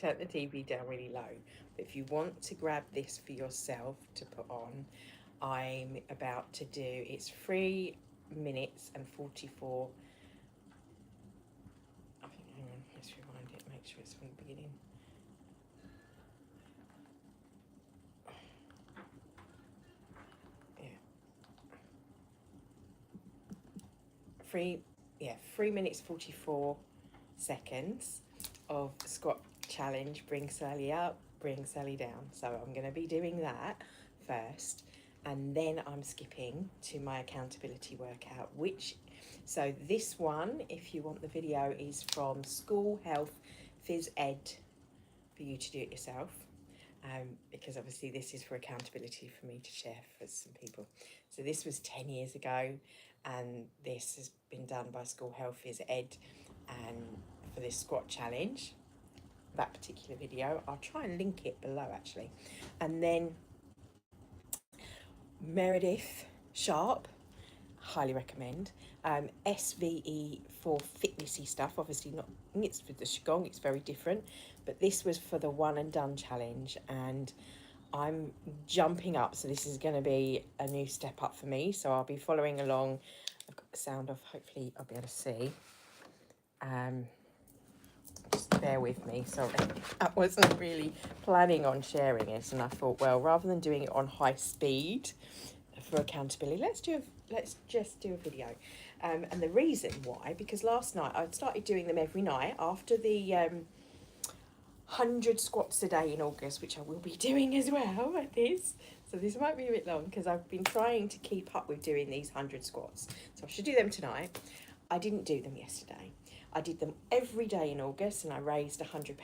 turn the TV down really low. But if you want to grab this for yourself to put on, I'm about to do, it's 3 minutes and 44. I think, hang on, let's rewind it, make sure it's from the beginning. Yeah. 3 minutes 44 seconds of squat challenge. Bring Sally up, bring Sally down. So I'm going to be doing that first, and then I'm skipping to my accountability workout, which, so this one, if you want the video, is from School Health Phys Ed, for you to do it yourself. Because obviously this is for accountability for me to share for some people. So this was 10 years ago, and this has been done by School Health Phys Ed, and for this squat challenge, that particular video, I'll try and link it below actually. And then Meredith Sharp, highly recommend. SVE for fitnessy stuff, obviously not, it's for the qigong, it's very different, but this was for the one and done challenge, and I'm jumping up, so this is going to be a new step up for me, so I'll be following along. I've got the sound off, hopefully I'll be able to see. Just bear with me, sorry. I wasn't really planning on sharing it, and I thought, well, rather than doing it on high speed for accountability, let's just do a video. And the reason why, because last night I started doing them every night after the 100 squats a day in August, which I will be doing as well at this. So this might be a bit long because I've been trying to keep up with doing these 100 squats. So I should do them tonight. I didn't do them yesterday. I did them every day in August, and I raised £100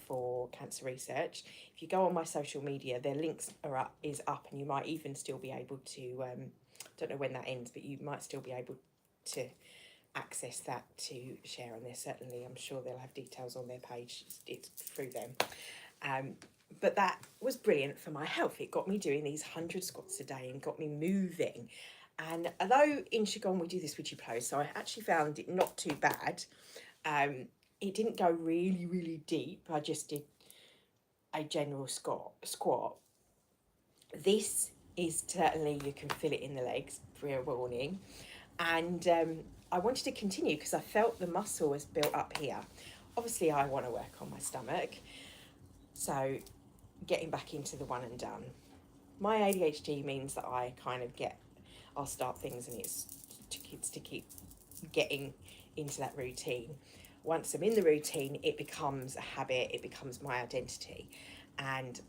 for cancer research. If you go on my social media, their links is up, and you might even still be able to, don't know when that ends, but you might still be able to access that to share on there. Certainly, I'm sure they'll have details on their page. It's through them. But that was brilliant for my health. It got me doing these 100 squats a day and got me moving. And although in qigong we do the switchy pose, so I actually found it not too bad. It didn't go really, really deep. I just did a general squat. This is certainly, you can feel it in the legs, real warning. And I wanted to continue because I felt the muscle was built up here. Obviously, I want to work on my stomach. So getting back into the one and done. My ADHD means that I kind of I'll start things and it's to keep getting into that routine. Once I'm in the routine, it becomes a habit, it becomes my identity. And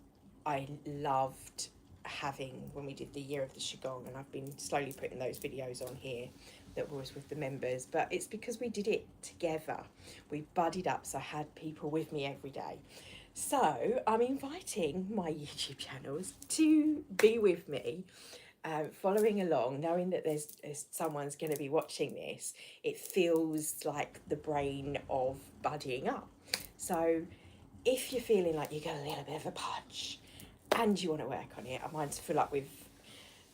I loved having, when we did the year of the qigong, and I've been slowly putting those videos on here that was with the members, but it's because we did it together. We buddied up, so I had people with me every day. So I'm inviting my YouTube channels to be with me, following along, knowing that there's someone's going to be watching this. It feels like the brain of buddying up. So if you're feeling like you got a little bit of a punch and you want to work on it, I might fill up with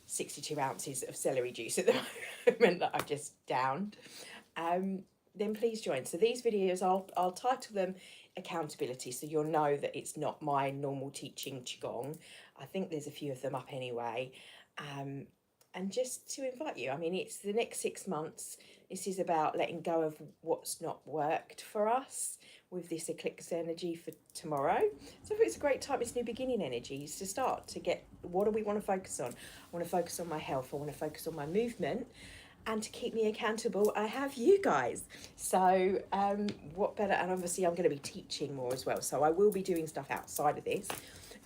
62 ounces of celery juice at the moment that I've just downed, then please join. So these videos, I'll title them accountability, so you'll know that it's not my normal teaching qigong. I think there's a few of them up anyway. And just to invite you, I mean, it's the next 6 months. This is about letting go of what's not worked for us with this eclipse energy for tomorrow. So it's a great time, it's new beginning energies to start to get, what do we want to focus on? I want to focus on my health, I want to focus on my movement, and to keep me accountable, I have you guys. So what better, and obviously I'm going to be teaching more as well, so I will be doing stuff outside of this,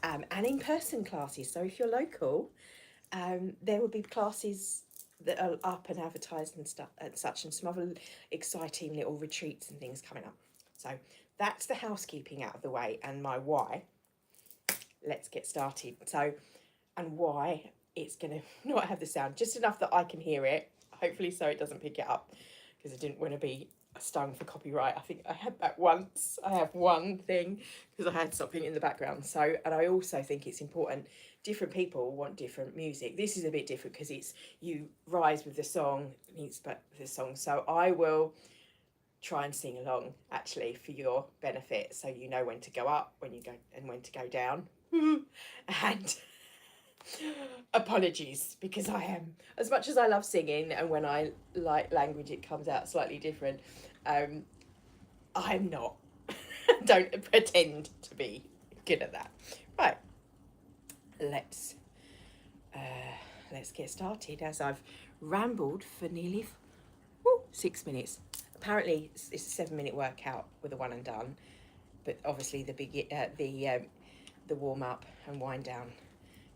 and in-person classes. So if you're local, there will be classes that are up and advertised and stuff and such, and some other exciting little retreats and things coming up. So that's the housekeeping out of the way, and my why. Let's get started. So, and why it's going to not have the sound, just enough that I can hear it, hopefully, so it doesn't pick it up, because I didn't want to be stung for copyright. I think I had that once. I have one thing because I had something in the background. So, and I also think it's important, different people want different music. This is a bit different because it's, you rise with the song, it's but the song. So I will try and sing along actually for your benefit, so you know when to go up, when you go, and when to go down. And apologies, because I am, as much as I love singing, and when I like language it comes out slightly different, I'm not. Don't pretend to be good at that. Right, let's get started, as I've rambled for nearly 6 minutes. Apparently it's a 7-minute workout with a one and done, but obviously the warm up and wind down,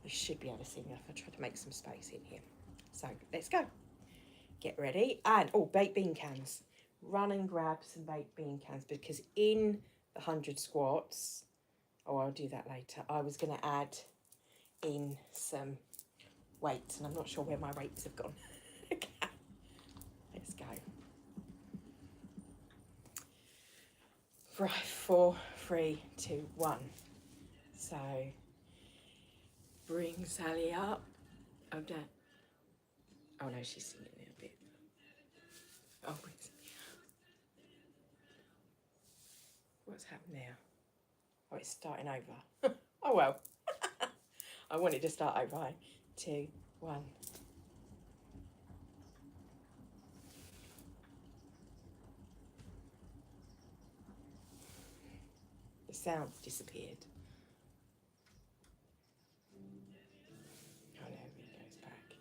you should be able to see me if I try to make some space in here. So let's go. Get ready. And baked bean cans. Run and grab some baked bean cans, because in the 100 squats, I'll do that later, I was going to add in some weights, and I'm not sure where my weights have gone. Okay, let's go. Right, 4, 3, 2, 1. So bring Sally up. Oh, down. Oh no, she's singing there a bit. Oh, what's happened there? Oh, it's starting over. Oh well. I wanted to start over. 2, 1. The sound's disappeared. Oh no, it goes back.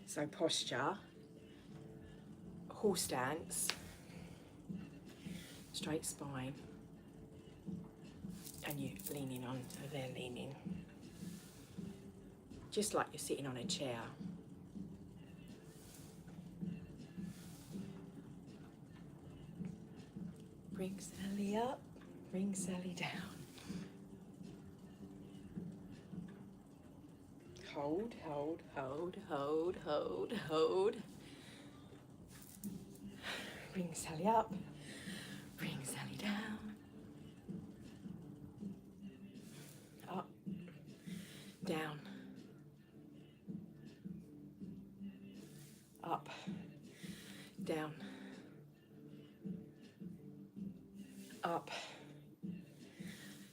So posture, horse stance, straight spine, and you leaning on, so they're leaning, just like you're sitting on a chair. Bring Sally up, bring Sally down. Hold, hold, hold, hold, hold, hold. Bring Sally up, bring Sally down. Up, down. Up, down. Up,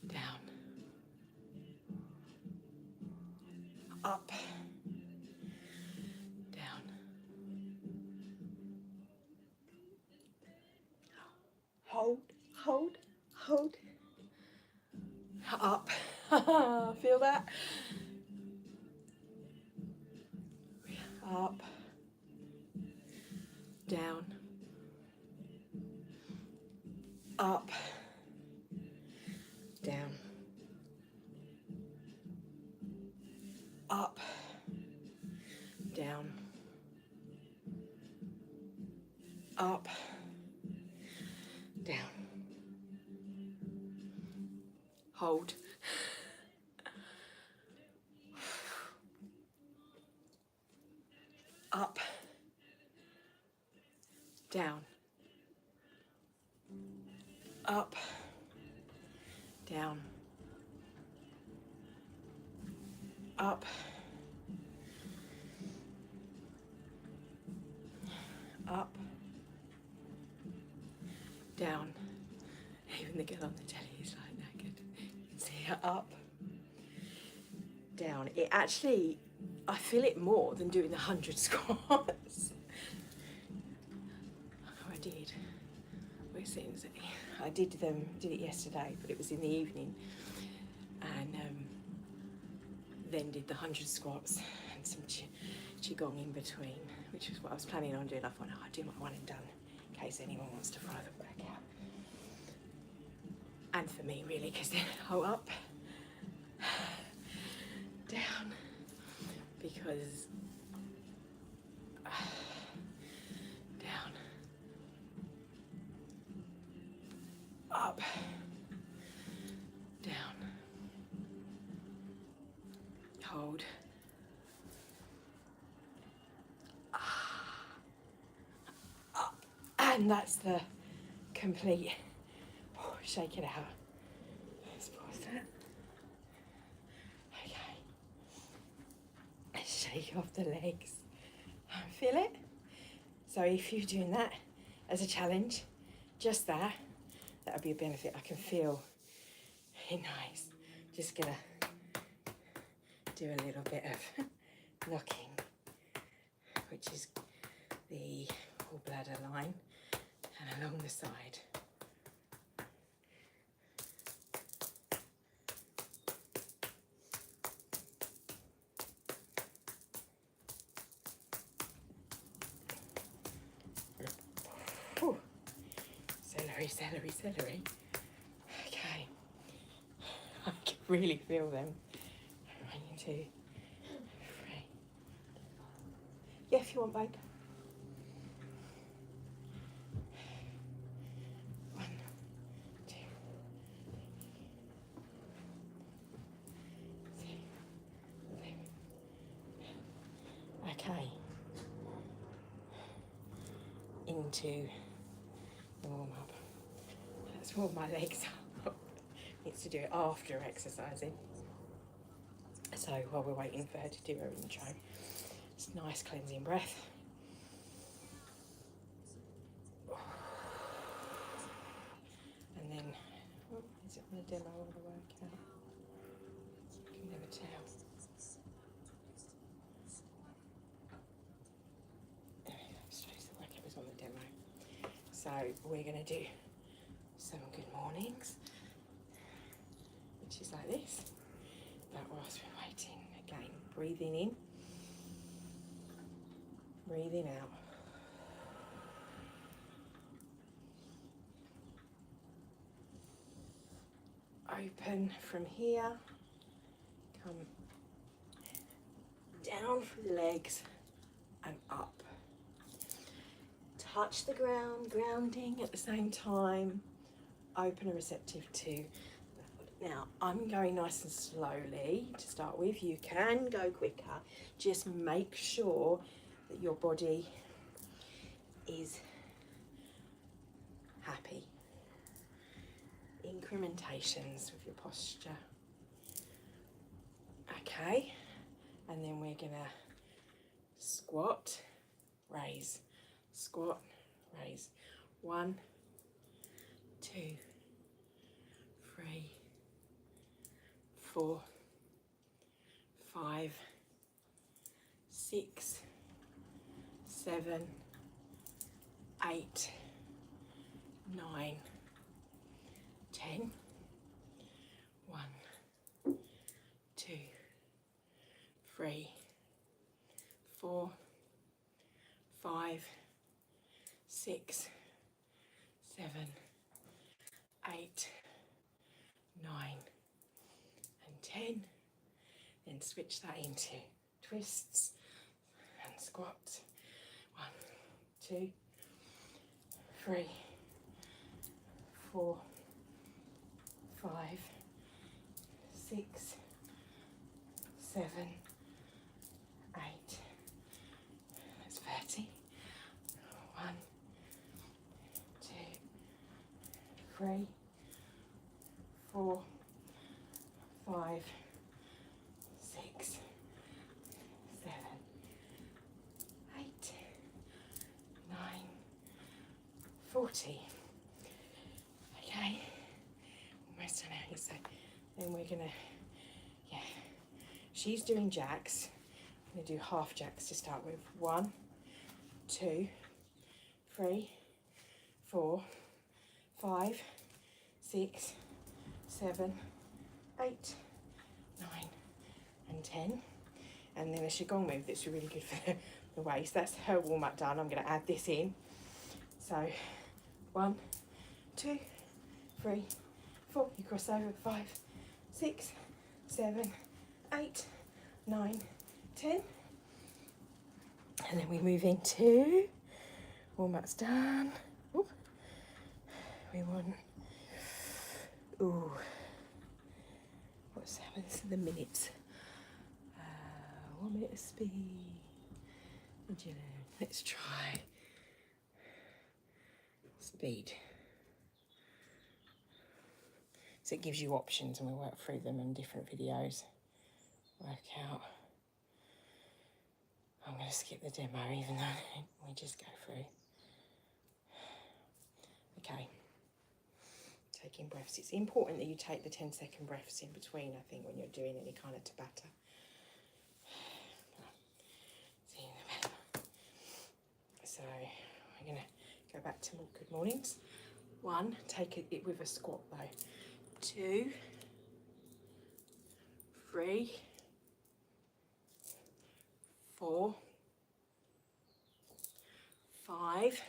down. Up, down. Hold, hold, hold. Up. Feel that? Up, down, up, down, up, down, up, down. Hold. Up, down, up, down, up, up, down. Even the girl on the telly is like that good. You can see her up, down. It actually, I feel it more than doing the 100 squats. Oh, I did. I did it yesterday, but it was in the evening, and then did the 100 squats and some qigong in between, which is what I was planning on doing. I thought, no, I'll do my one and done in case anyone wants to follow the back out. And for me, really, because then I'll up, down, because down, up, down, hold, up, and that's the complete, shake it out. Let's pause that. Okay. mobility of the legs. Feel it? So if you're doing that as a challenge, just that would be a benefit. I can feel it nice. Just gonna do a little bit of knocking, which is the gallbladder line, and along the side. Ooh. Celery, celery, celery. Okay. I can really feel them. 1, 2, 3. Yeah, if you want, babe. 1, 2, 3, 4. Okay. Into the warm up. Let's warm my legs up. Needs to do it after exercising. So while we're waiting for her to do her intro, it's a nice cleansing breath. And then, oh, is it on the demo or the workout? You can never tell. There we go, straight the workout was on the demo. So we're going to do some good mornings, which is like this. But whilst we're waiting, again, breathing in, breathing out. Open from here, come down through the legs and up. Touch the ground, grounding at the same time. Open and receptive to. Now, I'm going nice and slowly to start with. You can go quicker. Just make sure that your body is happy. Incrementations with your posture. Okay, and then we're gonna squat, raise, squat, raise. 1, 2, 3, 4, 5, 6, 7, 8, 9, 10. 1, 2, 3, 4, 5, 6, 7, 8, 9, and 10. Then switch that into twists and squats. 1, 2, 3, 4, 5, 6, 7, 8. That's 30. 1, 2, 3, 4, 5, 6, 7, 8, 9, 40. Okay. Almost done out. So then we're gonna, yeah, she's doing jacks. I'm gonna do half jacks to start with. 1, 2, 3, 4, 5, 6, 7, 8, 9, and 10. And then a qigong move that's really good for the waist. That's her warm up done. I'm gonna add this in. So 1, 2, 3, 4, you cross over. 5, 6, 7, 8, 9, 10. And then we move into warm-up's done. Ooh. We want, ooh, what's happening? This is the minutes. 1 minute of speed. Vigilant. Let's try speed. So it gives you options, and we'll work through them in different videos. Work out going to skip the demo even though we just go through. Okay. Taking breaths. It's important that you take the 10-second breaths in between, I think, when you're doing any kind of Tabata. So we're going to go back to more good mornings. 1, take it with a squat though. 2, 3, 4, 5.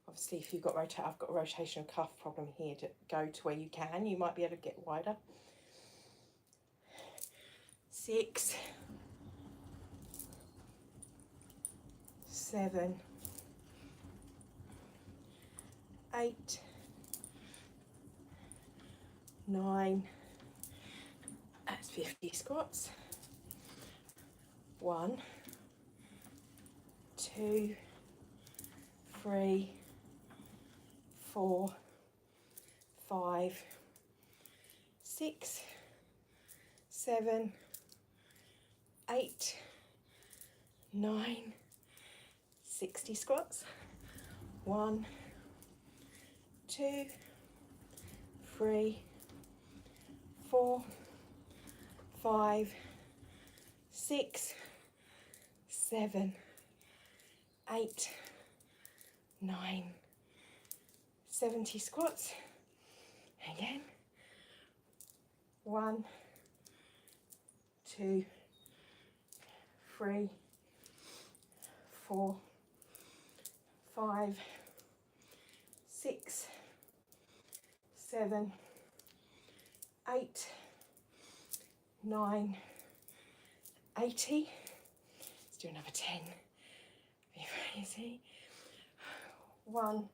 Obviously, if you've got I've got a rotational cuff problem here. To go to where you can, you might be able to get wider. 6, 7, 8, 9. That's 50 squats. 1, 2, 3, 4, 5, 6, 7, 8, 9, 60 squats. 1, 2, 3, 4, 5, 6, 7, 8, 9, 70 squats. Again. 1, 2, 3, 4, 5, 6, 7, 8, 9, 80. Let's do another 10. Be easy. 1,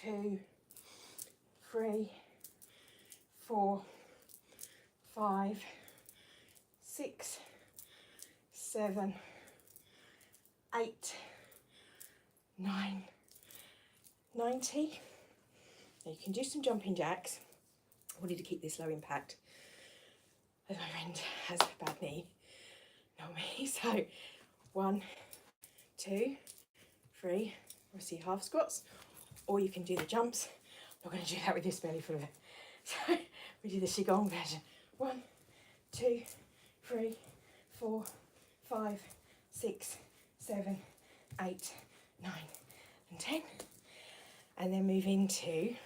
2, 3, 4, 5, 6, 7, 8, 9, 90. Now you can do some jumping jacks. I wanted to keep this low impact as my friend has a bad knee, not me. So 1, 2, 3, obviously half squats, or you can do the jumps. I'm not going to do that with this belly full of it. So we do the qigong version. 1, 2, 3, 4, 5, 6, 7, 8, 9, and 10. And then move into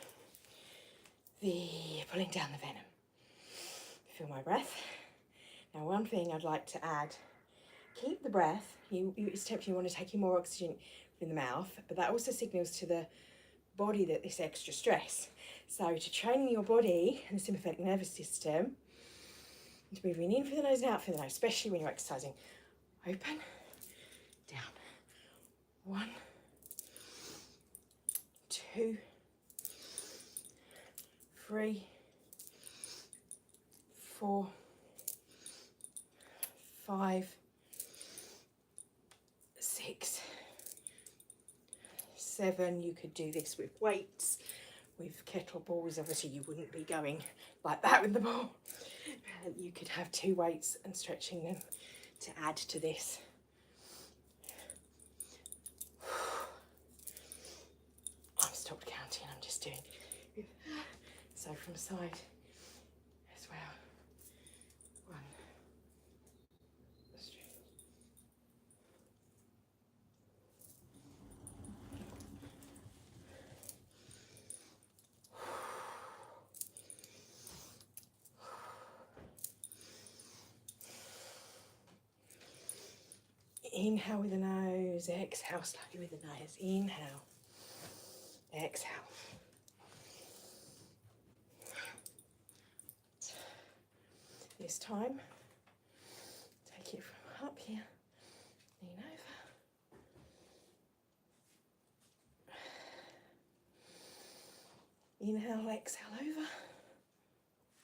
the pulling down the venom. Feel my breath. Now, one thing I'd like to add, keep the breath. It's tempting, you want to take in more oxygen in the mouth, but that also signals to the body that this extra stress. So to training your body and the sympathetic nervous system, into moving in through the nose and out through the nose, especially when you're exercising. Open, down. 1, 2, 3, 4, 5, 6, 7. You could do this with weights, with kettlebells. Obviously you wouldn't be going like that with the ball. You could have 2 weights and stretching them to add to this. I've stopped counting, I'm just doing it. So from side as well. 1. Inhale with the nose, exhale slowly with the nose. Inhale, exhale. This time, take it from up here, lean over. Inhale, exhale over.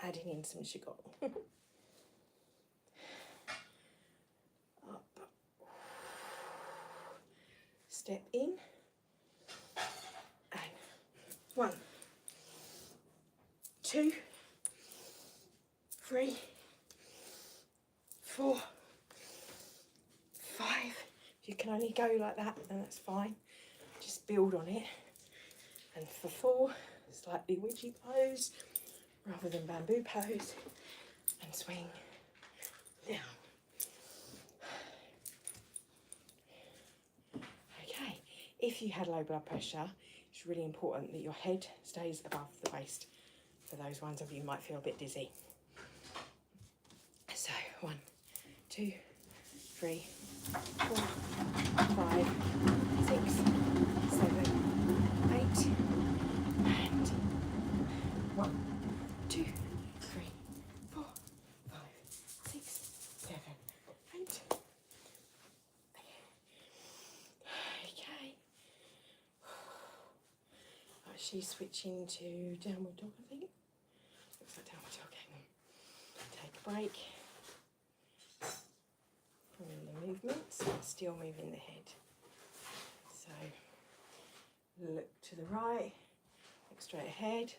Adding in some qigong. Up. Step in. And 1, 2, 3, 4, 5. If you can only go like that, then that's fine. Just build on it. And for 4, slightly wedgie pose rather than bamboo pose, and swing down. Okay, if you had low blood pressure, it's really important that your head stays above the waist. For those ones of you who might feel a bit dizzy. So 1, 2, 3, 4, 5, 6, 7, 8, and 1, 2, 3, 4, 5, 6, 7, 8. Okay. Right, she's switching to downward dog, I think. Looks like downward dog. Hang on. Take a break from the movements. Still moving the head. So look to the right, look straight ahead,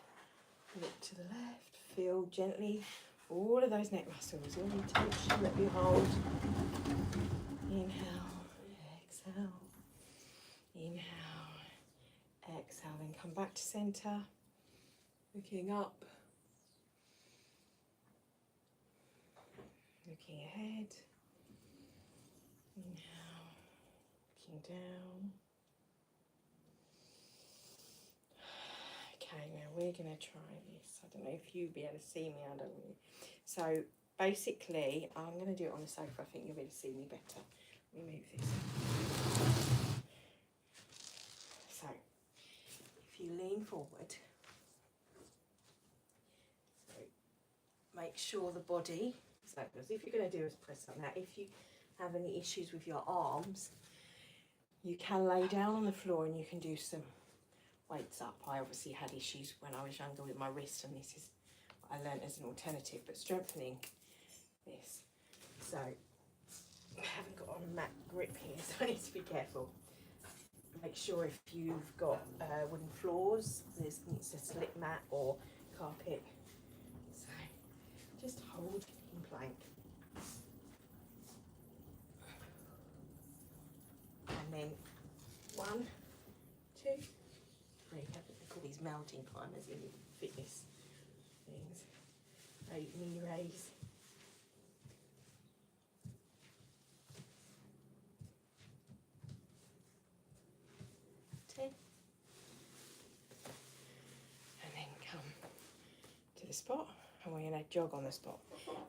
look to the left. Feel gently all of those neck muscles, all the tension that you hold. Inhale, exhale, inhale, exhale, then come back to centre, looking up, looking ahead, inhale, looking down. Okay, now we're going to try this. I don't know if you'll be able to see me, I don't know. So basically, I'm going to do it on the sofa. I think you'll be able to see me better. Let me move this. So, if you lean forward, so make sure the body, so if you're going to do is press up. Now, if you have any issues with your arms, you can lay down on the floor and you can do some weights up. I obviously had issues when I was younger with my wrist, and this is what I learned as an alternative, but strengthening this. So I haven't got a mat grip here, so I need to be careful. Make sure if you've got wooden floors, it's a slip mat or carpet. So just hold in plank. And then 1, 2, 3. I think they call these mountain climbers in fitness things. 8 knee raise. 10. And then come to the spot, and we're going to jog on the spot.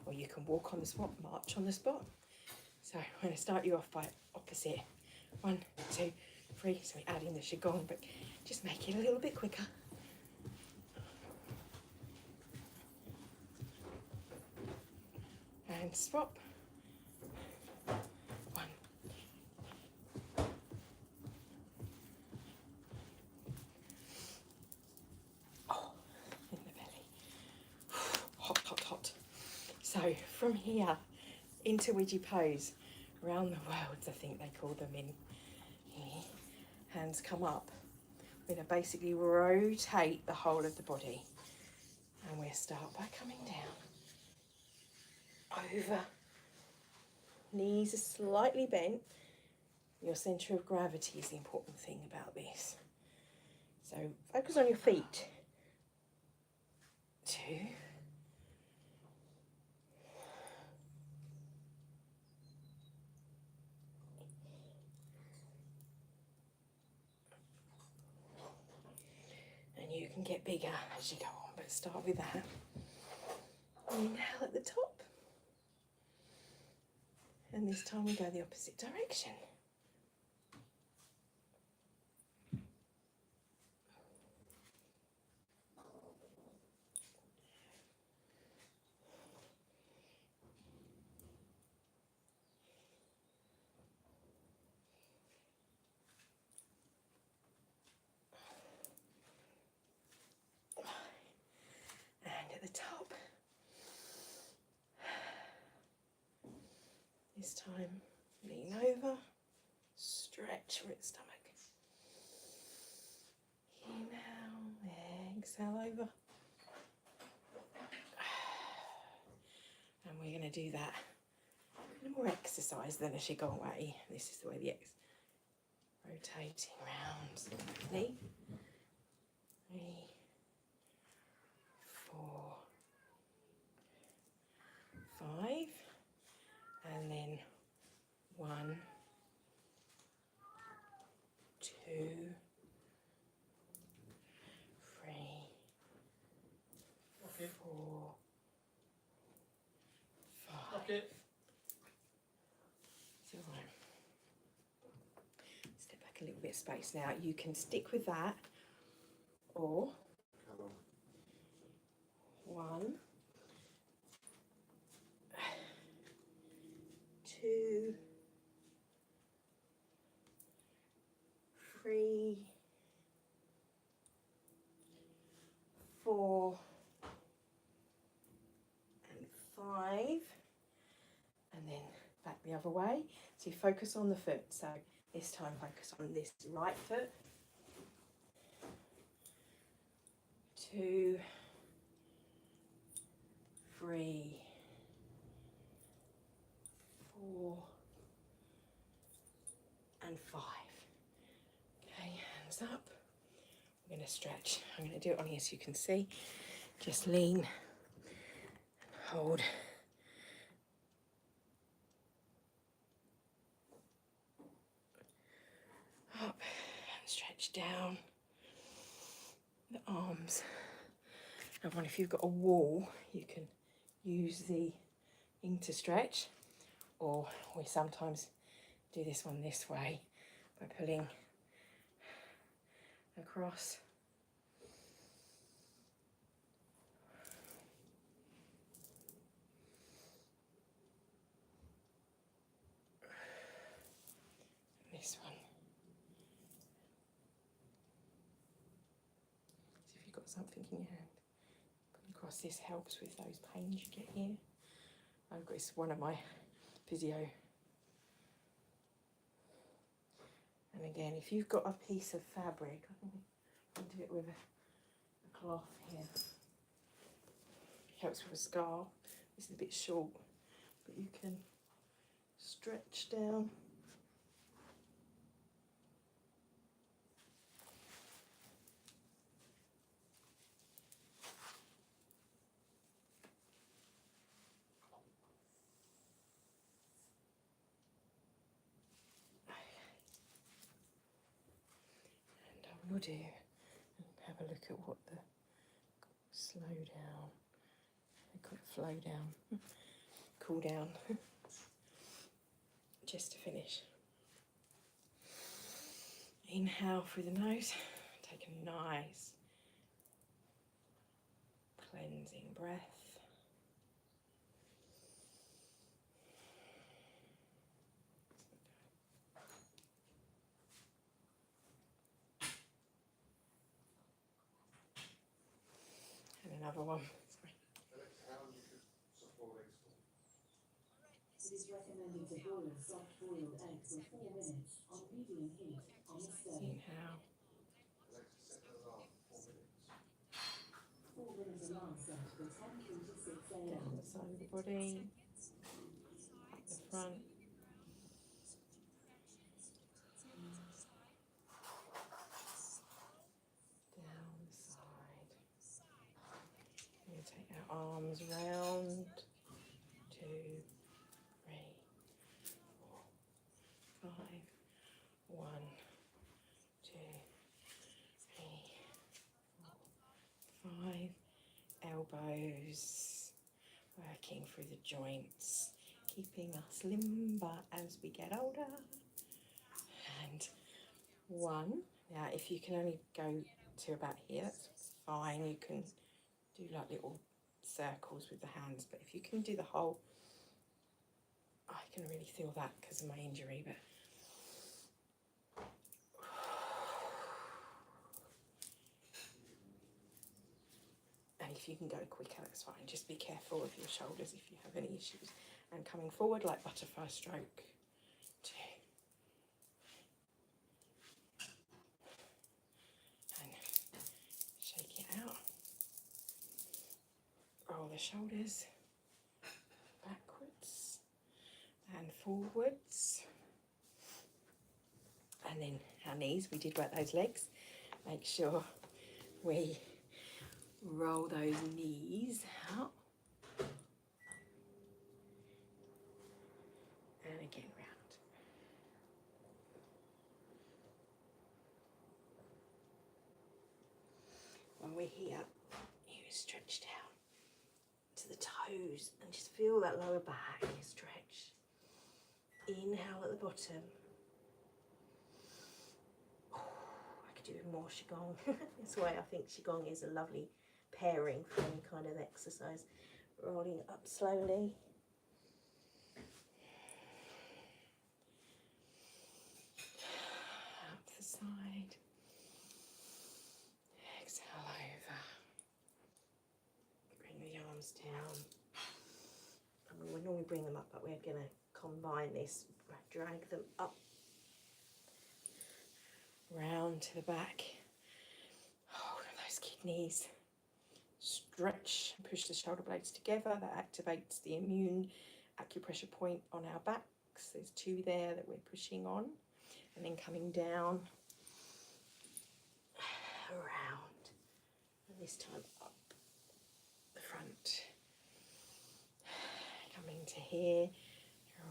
Or you can walk on the spot, march on the spot. So I'm going to start you off by opposite. 1, 2, 3. So we're adding the qigong, but just make it a little bit quicker. And swap. 1. Oh, in the belly. Hot, hot, hot. So from here into wedgie pose, around the worlds, I think they call them in here. Hands come up. We're going to basically rotate the whole of the body. And we'll start by coming down. Over. Knees are slightly bent. Your centre of gravity is the important thing about this. So focus on your feet. 2. And you can get bigger as you go on, but start with that. Inhale at the top. And this time we go the opposite direction. And at the top. This time, lean over, stretch your stomach. Inhale, exhale over. And we're going to do that more exercise than a qigong way. This is the way the rotating round slowly. 3, 4, 5, and then 1, 2, 3, 4, 5. Okay. So step back a little bit of space now. You can stick with that, or 1, 2, 3, 4, and 5, and then back the other way. So you focus on the foot. So this time focus on this right foot. 2, 3, 4, and 5. Okay, hands up. We're going to stretch. I'm going to do it on here so you can see. Just lean, hold. Up and stretch down. The arms. And if you've got a wall, you can use the thing to stretch, or we sometimes do this one this way by pulling across. And this one. So if you've got something in your hand, pulling across, this helps with those pains you get here. I've got this one of my physio. And again, if you've got a piece of fabric, I can do it with a cloth here. Helps with a scarf. This is a bit short, but you can stretch down. And I will do and have a look at what the slow down, they call it flow down, cool down, just to finish. Inhale through the nose, take a nice cleansing breath. And another one. Sorry. It is recommended to boil soft-boiled eggs for 4 minutes on medium heat on a stove. Inhale. 4 minutes alarm set for 10:46 Down a.m. the side of the body, up the front. Down the side. We're going to take our arms round. 2, 3, 4, 5. 1, 2, 3, 4, 5. Elbows working through the joints, keeping us limber as we get older. And 1. Now, if you can only go to about here, that's fine. You can do like little circles with the hands, but if you can do the whole, I can really feel that because of my injury, but and if you can go quicker, that's fine. Just be careful of your shoulders if you have any issues. And coming forward like butterfly stroke. 2. And shake it out. Roll the shoulders backwards. and forwards. And then our knees, we did work those legs. Make sure we roll those knees out. And again round. When we're here, you stretch down to the toes and just feel that lower back stretch. Inhale at the bottom. I could do more qigong. That's why I think qigong is a lovely pairing for any kind of exercise. Rolling up slowly. Up the side. Exhale over. Bring the arms down. And we would normally bring them up, but we're going to combine this. Drag them up. Round to the back. Hold on those kidneys. Stretch and push the shoulder blades together. That activates the immune acupressure point on our backs. There's 2 there that we're pushing on. And then coming down, around, and this time up the front. Coming to here,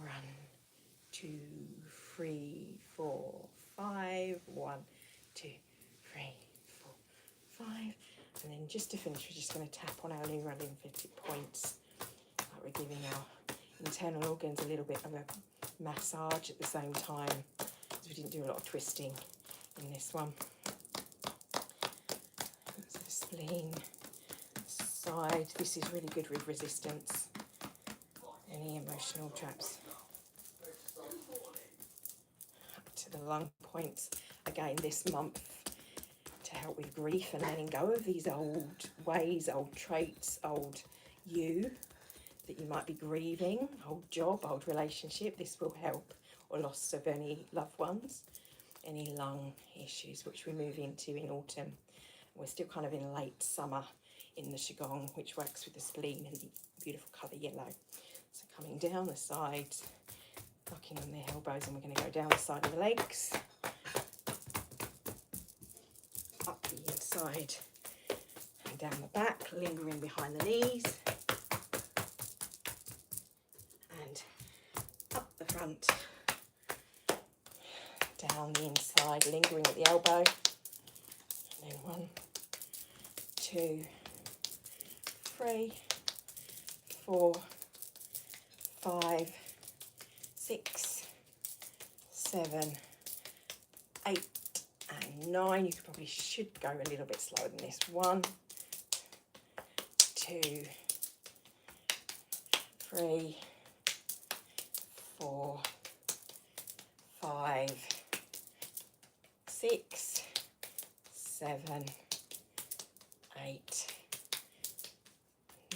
run, 2, 3, 4, 5, 1, 2, 3, 4, 5. And then just to finish, we're just going to tap on our neural lymphatic points. Like we're giving our internal organs a little bit of a massage at the same time, because we didn't do a lot of twisting in this one. So the spleen, side. This is really good with resistance. Any emotional traps. Up to the lung points. Again, this month, to help with grief and letting go of these old ways, old traits, old you that you might be grieving, old job, old relationship. This will help, or loss of any loved ones, any lung issues, which we move into in autumn. We're still kind of in late summer in the qigong, which works with the spleen and the beautiful colour yellow. So coming down the sides, knocking on the elbows, and we're going to go down the side of the legs, up the inside and down the back, lingering behind the knees, and up the front, down the inside, lingering at the elbow, and then 1, 2, 3, 4, 5, 6, 7, 8, and 9. You probably should go a little bit slower than this. 1, 2, 3, 4, 5, 6, 7, 8,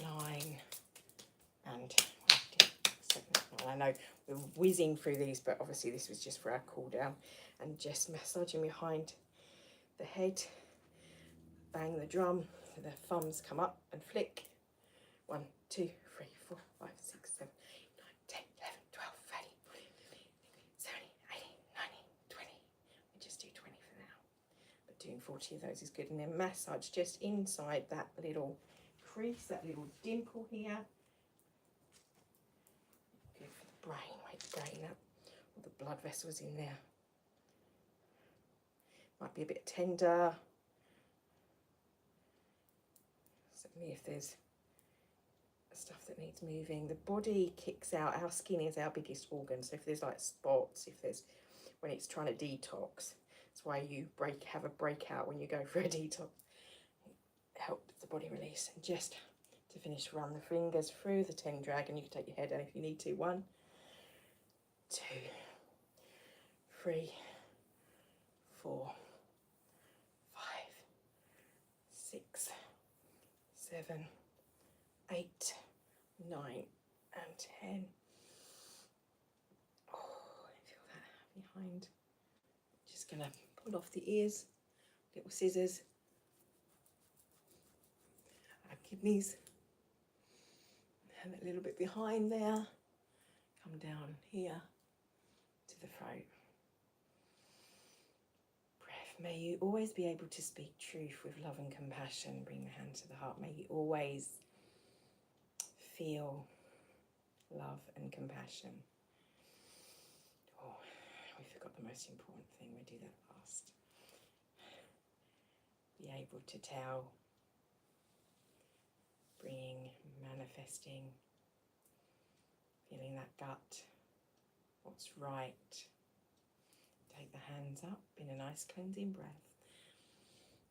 9, and I know we're whizzing through these, but obviously this was just for our cool down. And just massaging behind the head. Bang the drum, the thumbs come up and flick. 1, 2, 3, 4, 5, 6, 7, 8, 9, 10, 11, 12, 13, 14, 15, 16, 17, 18, 19, 20. We just do 20 for now. But doing 40 of those is good. And then massage just inside that little crease, that little dimple here. Good for the brain, wake the brain up. All the blood vessels in there. Might be a bit tender. Certainly if there's stuff that needs moving. The body kicks out, our skin is our biggest organ. So if there's like spots, if there's, when it's trying to detox, that's why you have a breakout when you go for a detox. Help the body release. And just to finish, run the fingers through the 10 dragon. You can take your head down if you need to. 1, 2, 3, 4, 5, 6, 7, 8, 9, and 10. Oh, I feel that behind. Just gonna pull off the ears, little scissors, our kidneys, and a little bit behind there. Come down here to the throat. Breath. May you always be able to speak truth with love and compassion. Bring the hand to the heart. May you always feel love and compassion. Oh, we forgot the most important thing. We'll do that last. Be able to tell, bringing, manifesting, feeling that gut, what's right. Take the hands up in a nice cleansing breath.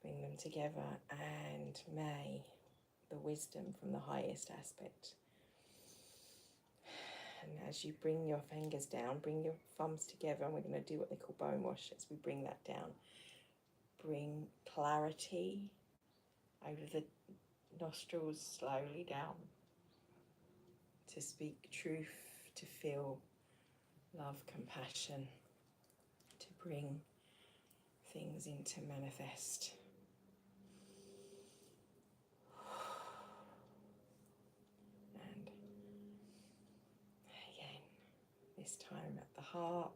Bring them together, and may the wisdom from the highest aspect. And as you bring your fingers down, bring your thumbs together, and we're going to do what they call bone wash as we bring that down. Bring clarity over the nostrils, slowly down, to speak truth, to feel love, compassion, to bring things into manifest. And again, this time at the heart,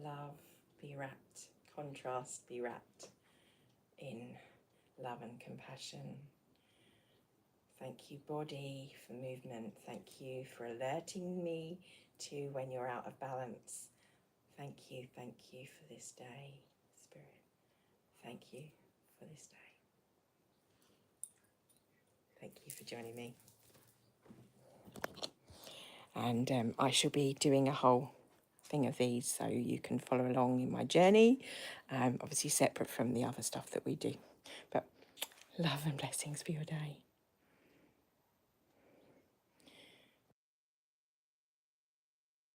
love be wrapped, contrast be wrapped in love and compassion. Thank you, body, for movement. Thank you for alerting me to when you're out of balance. Thank you for this day, Spirit. Thank you for this day. Thank you for joining me. And I shall be doing a whole thing of these so you can follow along in my journey, obviously separate from the other stuff that we do. But love and blessings for your day.